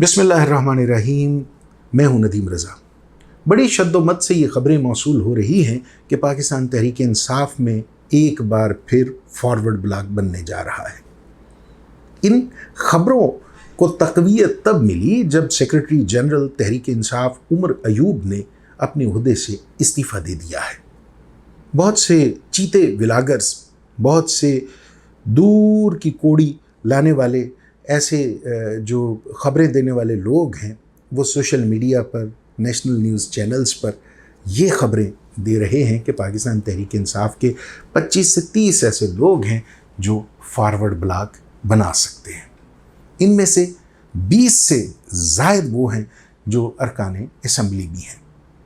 बिस्मिल्लाहिर्रहमानिर्रहीम। मैं हूं नदीम रज़ा। बड़ी शद्दोमत से ये ख़बरें मौसूल हो रही हैं कि पाकिस्तान तहरीक इंसाफ में एक बार फिर फॉरवर्ड ब्लॉक बनने जा रहा है। इन ख़बरों को तक़वियत तब मिली जब सेक्रेटरी जनरल तहरीक इंसाफ उमर अयूब ने अपने ओहदे से इस्तीफ़ा दे दिया है। बहुत से चीते विलागर्स, बहुत से दूर की कोड़ी लाने वाले ऐसे जो ख़बरें देने वाले लोग हैं, वो सोशल मीडिया पर, नेशनल न्यूज़ चैनल्स पर ये ख़बरें दे रहे हैं कि पाकिस्तान तहरीक इंसाफ के 25 से 30 ऐसे लोग हैं जो फॉरवर्ड ब्लॉक बना सकते हैं। इनमें से 20 से ज़ायद वो हैं जो अरकान असम्बली भी हैं।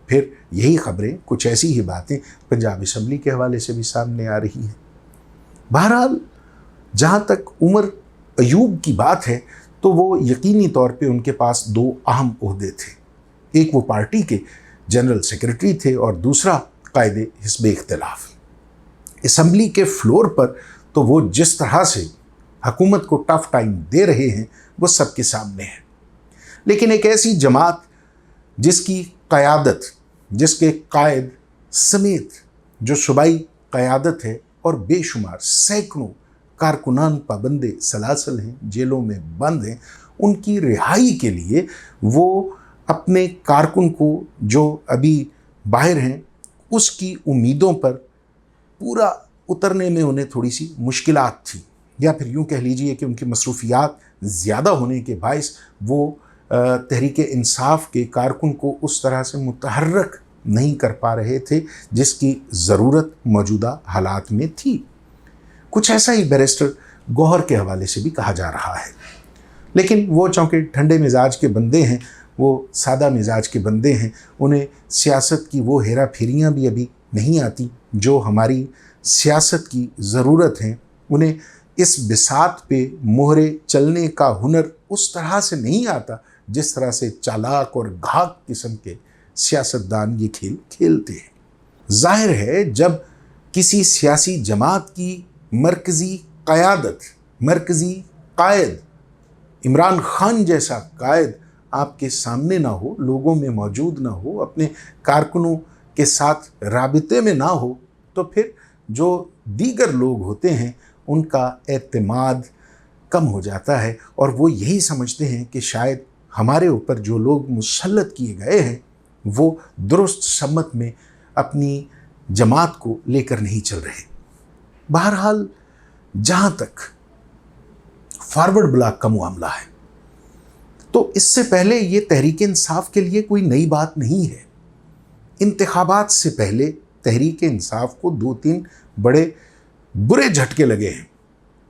फिर यही ख़बरें, कुछ ऐसी ही बातें पंजाब असम्बली के हवाले से भी सामने आ रही हैं। बहरहाल, जहाँ तक उमर अयूब की बात है तो वो यकीनी तौर पे उनके पास दो अहम ओहदे थे। एक वो पार्टी के जनरल सेक्रेटरी थे और दूसरा कायदे हिस्ब इख्तिलाफ। असम्बली के फ्लोर पर तो वो जिस तरह से हुकूमत को टफ टाइम दे रहे हैं वो सबके सामने है। लेकिन एक ऐसी जमात जिसकी क़यादत, जिसके कायद समेत जो सूबाई क़यादत है और बेशुमार सैकड़ों कारकुनान पाबंदे सलासल हैं, जेलों में बंद हैं, उनकी रिहाई के लिए वो अपने कारकुन को जो अभी बाहर हैं उसकी उम्मीदों पर पूरा उतरने में उन्हें थोड़ी सी मुश्किलात थी, या फिर यूँ कह लीजिए कि उनकी मसरूफियात ज़्यादा होने के बायस वो तहरीक इंसाफ के कारकुन को उस तरह से मुतहर्रक नहीं कर पा रहे थे जिसकी ज़रूरत मौजूदा हालात में थी। कुछ ऐसा ही बैरिस्टर गौहर के हवाले से भी कहा जा रहा है। लेकिन वो चूँकि ठंडे मिजाज के बंदे हैं, वो सादा मिजाज के बंदे हैं, उन्हें सियासत की वो हेरा फेरियाँ भी अभी नहीं आती जो हमारी सियासत की ज़रूरत है। उन्हें इस बिसात पे मोहरे चलने का हुनर उस तरह से नहीं आता जिस तरह से चालाक और घाक किस्म के सियासतदान ये खेल खेलते हैं। जाहिर है, जब किसी सियासी जमात की मरकज़ी क़यादत, मरकज़ी कायद, इमरान खान जैसा कायद आपके सामने ना हो, लोगों में मौजूद ना हो, अपने कारकुनों के साथ राबिते में ना हो, तो फिर जो दीगर लोग होते हैं उनका एतमाद कम हो जाता है और वो यही समझते हैं कि शायद हमारे ऊपर जो लोग मुसल्लत किए गए हैं वो दुरुस्त सम्मत में अपनी जमात को लेकर नहीं चल रहे। बहरहाल, जहाँ तक फॉरवर्ड ब्लॉक का मामला है तो इससे पहले ये तहरीक इंसाफ के लिए कोई नई बात नहीं है। इंतखाबात से पहले तहरीक इंसाफ को 2-3 बड़े बुरे झटके लगे हैं,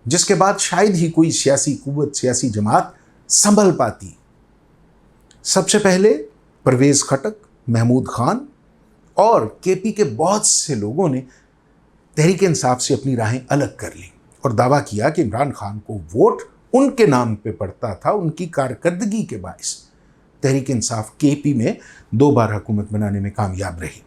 जिसके बाद शायद ही कोई सियासी कुव्वत, सियासी जमात संभल पाती। सबसे पहले परवेज़ खटक, महमूद खान और केपी के बहुत से लोगों ने तहरीक इंसाफ से अपनी राहें अलग कर ली और दावा किया कि इमरान खान को वोट उनके नाम पे पड़ता था, उनकी कारकर्दगी के बायस तहरीक इंसाफ केपी में 2 बार हुकूमत बनाने में कामयाब रही।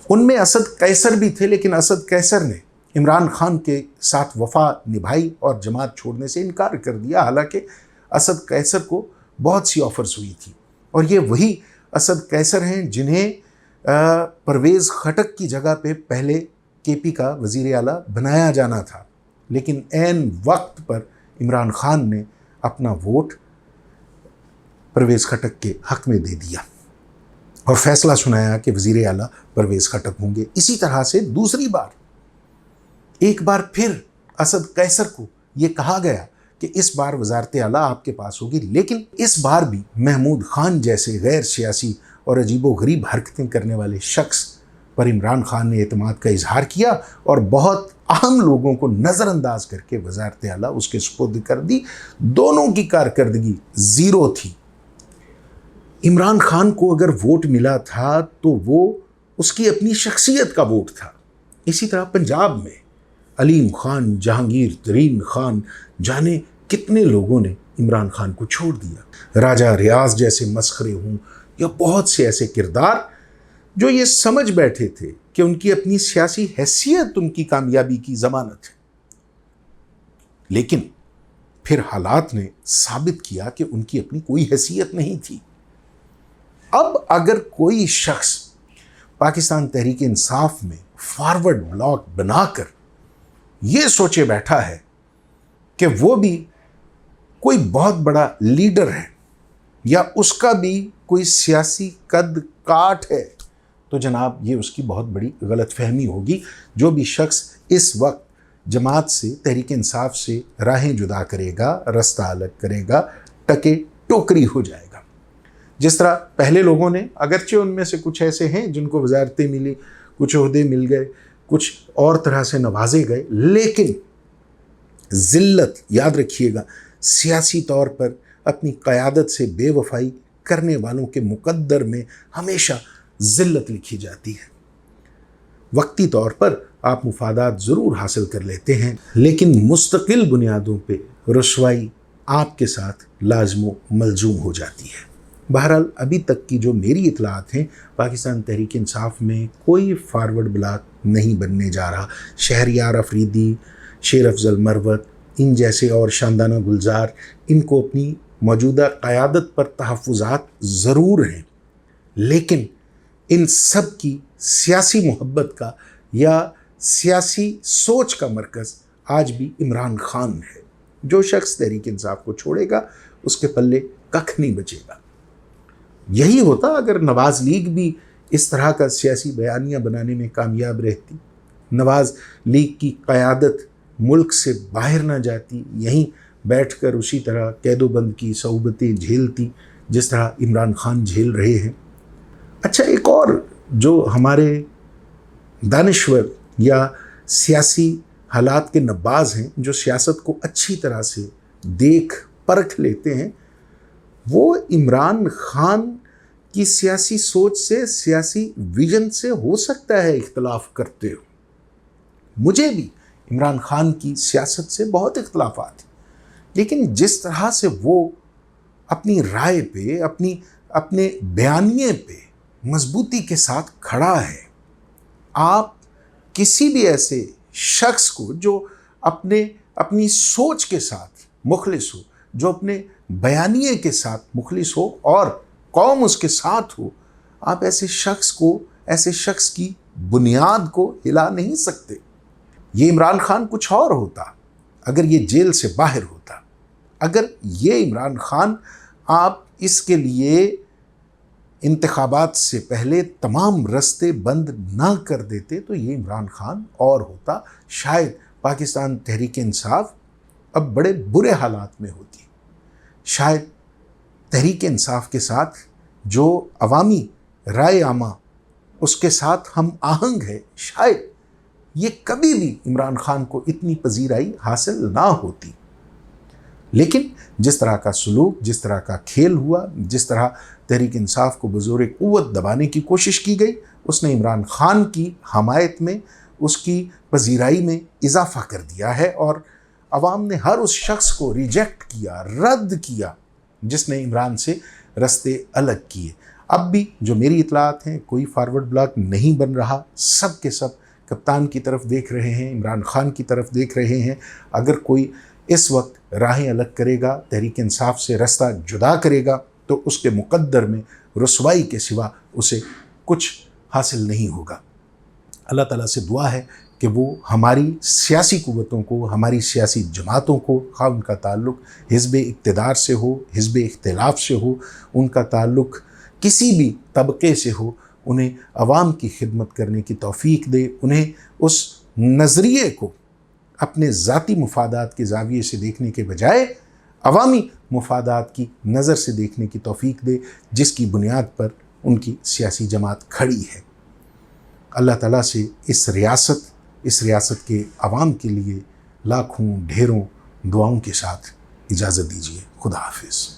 उनमें असद कैसर भी थे, लेकिन असद कैसर ने इमरान खान के साथ वफा निभाई और जमात छोड़ने से इनकार कर दिया, हालांकि असद कैसर को बहुत सी ऑफर्स हुई थी। और ये वही असद कैसर हैं जिन्हें परवेज़ खटक की जगह पे पहले केपी का वज़ीर आला बनाया जाना था, लेकिन ऐन वक्त पर इमरान खान ने अपना वोट परवेज़ खटक के हक़ में दे दिया और फैसला सुनाया कि वज़ीर आला परवेज़ खटक होंगे। इसी तरह से दूसरी बार, एक बार फिर असद कैसर को ये कहा गया कि इस बार वज़ारत आला आपके पास होगी, लेकिन इस बार भी महमूद खान जैसे गैर सियासी और अजीबोगरीब हरकतें करने वाले शख्स पर इमरान खान ने एतमाद का इजहार किया और बहुत अहम लोगों को नज़रअंदाज करके वज़ारत आला उसके सुपुर्द कर दी। दोनों की कारकर्दगी ज़ीरो थी। इमरान खान को अगर वोट मिला था तो वो उसकी अपनी शख्सियत का वोट था। इसी तरह पंजाब में अलीम खान, जहांगीर तरीन खान, जाने कितने लोगों ने इमरान खान को छोड़ दिया। राजा रियाज जैसे मसखरे हों या बहुत से ऐसे किरदार जो ये समझ बैठे थे कि उनकी अपनी सियासी हैसियत उनकी कामयाबी की ज़मानत है। लेकिन پھر حالات نے ثابت کیا کہ ان کی اپنی کوئی حیثیت نہیں تھی۔ اب اگر کوئی شخص پاکستان تحریک انصاف میں فارورڈ بلاک بنا کر یہ سوچے بیٹھا ہے کہ وہ بھی کوئی بہت بڑا لیڈر ہے یا اس کا بھی کوئی سیاسی قد کاٹ ہے، تو جناب یہ اس کی بہت بڑی غلط فہمی ہوگی۔ جو بھی شخص اس وقت جماعت سے، تحریک انصاف سے راہیں جدا کرے گا، رستہ الگ کرے گا، ٹکے ٹوکری ہو جائے گا۔ جس طرح پہلے لوگوں نے، اگرچہ ان میں سے کچھ ایسے ہیں جن کو وزارتیں ملی، کچھ عہدے مل گئے، کچھ اور طرح سے نوازے گئے، لیکن ذلت، یاد رکھیے گا، سیاسی طور پر اپنی قیادت سے بے وفائی کرنے والوں کے مقدر میں ہمیشہ ذلت لکھی جاتی ہے۔ وقتی طور پر آپ مفادات ضرور حاصل کر لیتے ہیں، لیکن مستقل بنیادوں پہ رسوائی آپ کے ساتھ لازم و ملزوم ہو جاتی ہے۔ بہرحال ابھی تک کی جو میری اطلاعات ہیں، پاکستان تحریک انصاف میں کوئی فارورڈ بلاک نہیں بننے جا رہا۔ شہریار افریدی، شیر افضل مروت، ان جیسے اور شاندانہ گلزار، ان کو اپنی موجودہ قیادت پر تحفظات ضرور ہیں، لیکن ان سب کی سیاسی محبت کا یا سیاسی سوچ کا مرکز آج بھی عمران خان ہے۔ جو شخص تحریک انصاف کو چھوڑے گا اس کے پلے ککھ نہیں بچے گا۔ یہی ہوتا اگر نواز لیگ بھی اس طرح کا سیاسی بیانیہ بنانے میں کامیاب رہتی، نواز لیگ کی قیادت ملک سے باہر نہ جاتی، یہیں بیٹھ کر اسی طرح قید و بند کی صعوبتیں جھیلتی جس طرح عمران خان جھیل رہے ہیں۔ اچھا، ایک اور جو ہمارے دانشور یا سیاسی حالات کے نباز ہیں، جو سیاست کو اچھی طرح سے دیکھ پرکھ لیتے ہیں، وہ عمران خان کی سیاسی سوچ سے، سیاسی ویژن سے ہو سکتا ہے اختلاف کرتے ہو۔ مجھے بھی عمران خان کی سیاست سے بہت اختلافات ہیں، لیکن جس طرح سے وہ اپنی رائے پہ، اپنے بیانیے پہ مضبوطی کے ساتھ کھڑا ہے، آپ کسی بھی ایسے شخص کو جو اپنی سوچ کے ساتھ مخلص ہو، جو اپنے بیانیے کے ساتھ مخلص ہو اور قوم اس کے ساتھ ہو، آپ ایسے شخص کی بنیاد کو ہلا نہیں سکتے۔ یہ عمران خان کچھ اور ہوتا اگر یہ جیل سے باہر ہوتا۔ اگر یہ عمران خان، آپ اس کے لیے انتخابات سے پہلے تمام رستے بند نہ کر دیتے تو یہ عمران خان اور ہوتا۔ شاید پاکستان تحریک انصاف اب بڑے برے حالات میں ہوتی۔ شاید تحریک انصاف کے ساتھ جو عوامی رائے عامہ اس کے ساتھ ہم آہنگ ہے، شاید یہ کبھی بھی عمران خان کو اتنی پذیرائی حاصل نہ ہوتی۔ لیکن جس طرح کا سلوک، جس طرح کا کھیل ہوا، جس طرح تحریک انصاف کو بزور قوت دبانے کی کوشش کی گئی، اس نے عمران خان کی حمایت میں، اس کی پذیرائی میں اضافہ کر دیا ہے، اور عوام نے ہر اس شخص کو ریجیکٹ کیا، رد کیا جس نے عمران سے رستے الگ کیے۔ اب بھی جو میری اطلاعات ہیں، کوئی فارورڈ بلاک نہیں بن رہا، سب کے سب کپتان کی طرف دیکھ رہے ہیں، عمران خان کی طرف دیکھ رہے ہیں۔ اگر کوئی اس وقت راہیں الگ کرے گا، تحریک انصاف سے رستہ جدا کرے گا، تو اس کے مقدر میں رسوائی کے سوا اسے کچھ حاصل نہیں ہوگا۔ اللہ تعالیٰ سے دعا ہے کہ وہ ہماری سیاسی قوتوں کو، ہماری سیاسی جماعتوں کو، خواہ ان کا تعلق حزب اقتدار سے ہو، حزب اختلاف سے ہو، ان کا تعلق کسی بھی طبقے سے ہو، انہیں عوام کی خدمت کرنے کی توفیق دے، انہیں اس نظریے کو اپنے ذاتی مفادات کے زاویے سے دیکھنے کے بجائے عوامی مفادات کی نظر سے دیکھنے کی توفیق دے، جس کی بنیاد پر ان کی سیاسی جماعت کھڑی ہے۔ اللہ تعالیٰ سے اس ریاست کے عوام کے لیے لاکھوں ڈھیروں دعاؤں کے ساتھ اجازت دیجیے۔ خدا حافظ۔